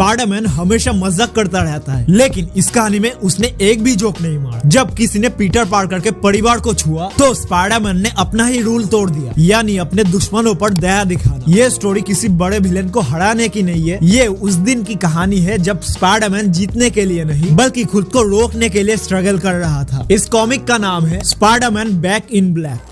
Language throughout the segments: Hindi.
स्पाइडरमैन हमेशा मजाक करता रहता है, लेकिन इस कहानी में उसने एक भी जोक नहीं मारा। जब किसी ने पीटर पार्कर के परिवार को छुआ तो स्पाइडरमैन ने अपना ही रूल तोड़ दिया, यानी अपने दुश्मनों पर दया दिखाना। ये स्टोरी किसी बड़े विलेन को हराने की नहीं है, ये उस दिन की कहानी है जब स्पाइडरमैन जीतने के लिए नहीं बल्कि खुद को रोकने के लिए स्ट्रगल कर रहा था। इस कॉमिक का नाम है स्पाइडरमैन बैक इन ब्लैक।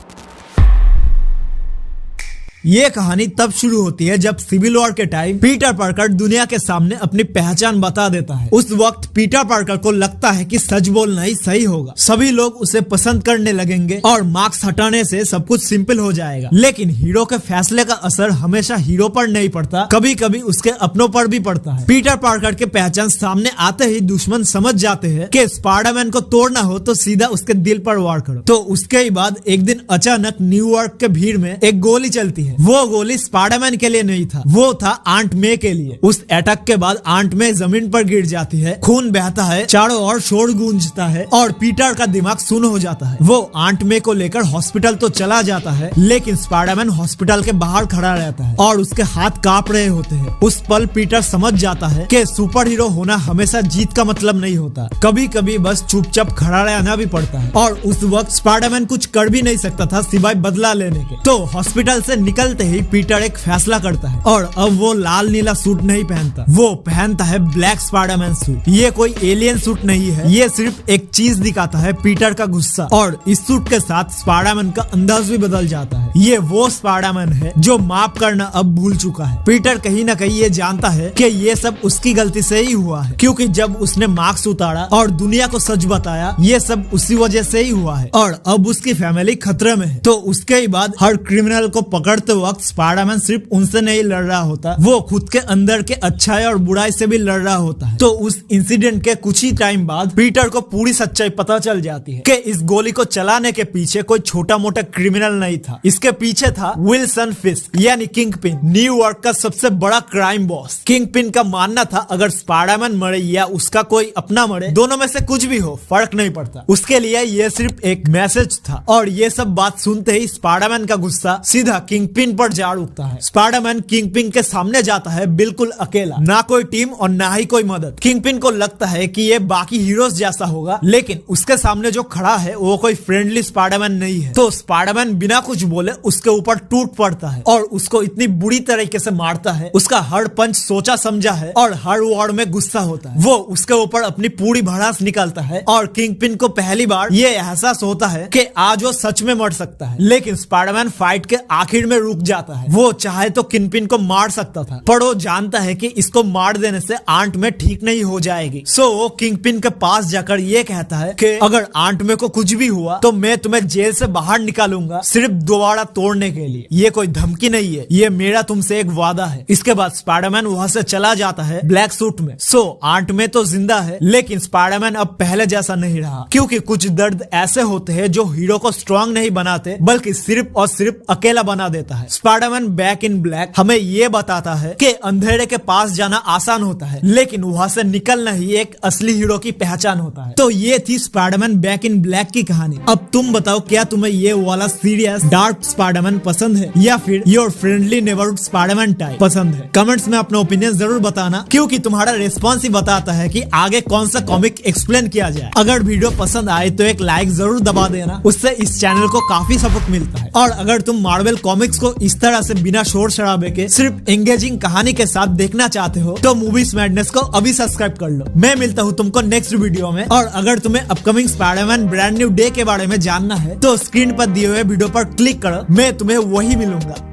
ये कहानी तब शुरू होती है जब सिविल वॉर के टाइम पीटर पार्कर दुनिया के सामने अपनी पहचान बता देता है। उस वक्त पीटर पार्कर को लगता है कि सच बोलना ही सही होगा, सभी लोग उसे पसंद करने लगेंगे और मार्क्स हटाने से सब कुछ सिंपल हो जाएगा। लेकिन हीरो के फैसले का असर हमेशा हीरो पर नहीं पड़ता, कभी कभी उसके अपनों पर भी पड़ता है। पीटर पार्कर के पहचान सामने आते ही दुश्मन समझ जाते हैं कि स्पाइडरमैन को तोड़ना हो तो सीधा उसके दिल पर वार करो। तो उसके ही बाद एक दिन अचानक न्यूयॉर्क के भीड़ में एक गोली चलती है। वो गोली स्पाइडरमैन के लिए नहीं था, वो था आंट मे के लिए। उस अटैक के बाद आंट मे जमीन पर गिर जाती है, खून बहता है, चारों ओर शोर गूंजता है और पीटर का दिमाग सुन्न हो जाता है। वो आंट मे को लेकर हॉस्पिटल तो चला जाता है, लेकिन स्पाइडरमैन हॉस्पिटल के बाहर खड़ा रहता है और उसके हाथ कांप रहे होते हैं। उस पल पीटर समझ जाता है कि सुपर हीरो होना हमेशा जीत का मतलब नहीं होता, कभी कभी बस चुपचाप खड़ा रहना भी पड़ता है। और उस वक्त स्पाइडरमैन कुछ कर भी नहीं सकता था सिवाय बदला लेने के। तो हॉस्पिटल से निकलते ही पीटर एक फैसला करता है और अब वो लाल नीला सूट नहीं पहनता, वो पहनता है ब्लैक स्पाइडरमैन सूट। ये कोई एलियन सूट नहीं है, ये सिर्फ एक चीज दिखाता है, पीटर का गुस्सा। और इस सूट के साथ स्पाइडरमैन का अंदाज भी बदल जाता है। ये वो स्पाइडरमैन है जो माफ करना अब भूल चुका है। पीटर कहीं ना कहीं ये जानता है कि ये सब उसकी गलती से ही हुआ है, क्योंकि जब उसने मास्क उतारा और दुनिया को सच बताया, ये सब उसी वजह से ही हुआ है। और अब उसकी फैमिली खतरे में है। तो उसके ही बाद हर क्रिमिनल को पकड़ते वक्त स्पाइडरमैन सिर्फ उनसे नहीं लड़ रहा होता, वो खुद के अंदर के अच्छाई और बुराई से भी लड़ रहा होता है। तो उस इंसिडेंट के कुछ ही टाइम बाद पीटर को पूरी सच्चाई पता चल जाती है कि इस गोली को चलाने के पीछे कोई छोटा मोटा क्रिमिनल नहीं था, इसके पीछे था विल्सन फिस्क यानी किंगपिन, न्यूयॉर्क का सबसे बड़ा क्राइम बॉस। किंगपिन का मानना था अगर स्पाइडरमैन मरे या उसका कोई अपना मरे, दोनों में से कुछ भी हो फर्क नहीं पड़ता, उसके लिए ये सिर्फ एक मैसेज था। और ये सब बात सुनते ही स्पाइडरमैन का गुस्सा सीधा किंगपिन पर जा उठता है। स्पाइडरमैन किंगपिन के सामने जाता है बिल्कुल अकेला, ना कोई टीम और ना ही कोई मदद। किंगपिन को लगता है कि ये बाकी हीरोज जैसा होगा, लेकिन उसके सामने जो खड़ा है वो कोई फ्रेंडली स्पाइडरमैन नहीं है। तो स्पाइडरमैन बिना कुछ बोले उसके ऊपर टूट पड़ता है और उसको इतनी बुरी तरीके से मारता है, उसका हर पंच सोचा समझा है और हर वर्ड में गुस्सा होता है। वो उसके ऊपर अपनी पूरी भड़ास निकालता है और किंगपिन को पहली बार ये एहसास होता है कि आज वो सच में मर सकता है। लेकिन स्पाइडरमैन फाइट के आखिर में रुक जाता है। वो चाहे तो किंगपिन को मार सकता था, पर वो जानता है कि इसको मार देने से आंट में ठीक नहीं हो जाएगी। सो वो किंगपिन के पास जाकर ये कहता है कि अगर आंट में को कुछ भी हुआ तो मैं तुम्हें जेल से बाहर निकालूंगा, सिर्फ दोबारा तोड़ने के लिए। ये कोई धमकी नहीं है, ये मेरा तुमसे एक वादा है। इसके बाद स्पाइडरमैन वहां से चला जाता है ब्लैक सूट में। सो आंट में तो जिंदा है, लेकिन स्पाइडरमैन अब पहले जैसा नहीं रहा, क्योंकि कुछ दर्द ऐसे होते हैं जो हीरो को स्ट्रॉन्ग नहीं बनाते बल्कि सिर्फ और सिर्फ अकेला बना देता है। स्पाइडरमैन बैक इन ब्लैक हमें ये बताता है कि अंधेरे के पास जाना आसान होता है, लेकिन वहां से निकलना ही एक असली हीरो की पहचान होता है। तो ये थी स्पाइडरमैन बैक इन ब्लैक की कहानी। अब तुम बताओ, क्या तुम्हें ये वाला सीरियस डार्क स्पाइडरमैन पसंद है या फिर your friendly neighbourhood Spiderman type पसंद है? कमेंट्स में अपना ओपिनियन जरूर बताना, क्योंकि तुम्हारा रिस्पॉन्स ही बताता है कि आगे कौन सा कॉमिक एक्सप्लेन किया जाए। अगर वीडियो पसंद आए तो एक लाइक जरूर दबा देना, उससे इस चैनल को काफी सपोर्ट मिलता है। और अगर तुम मार्वल कॉमिक्स को इस तरह से बिना शोर शराबे के सिर्फ एंगेजिंग कहानी के साथ देखना चाहते हो तो मूवीज मैडनेस को अभी सब्सक्राइब कर लो। मैं मिलता हूँ तुमको नेक्स्ट वीडियो में। और अगर तुम्हें upcoming Spiderman brand new day के बारे में जानना है तो स्क्रीन पर दिए हुए वीडियो पर क्लिक करो, मैं तुम्हें वही मिलूंगा।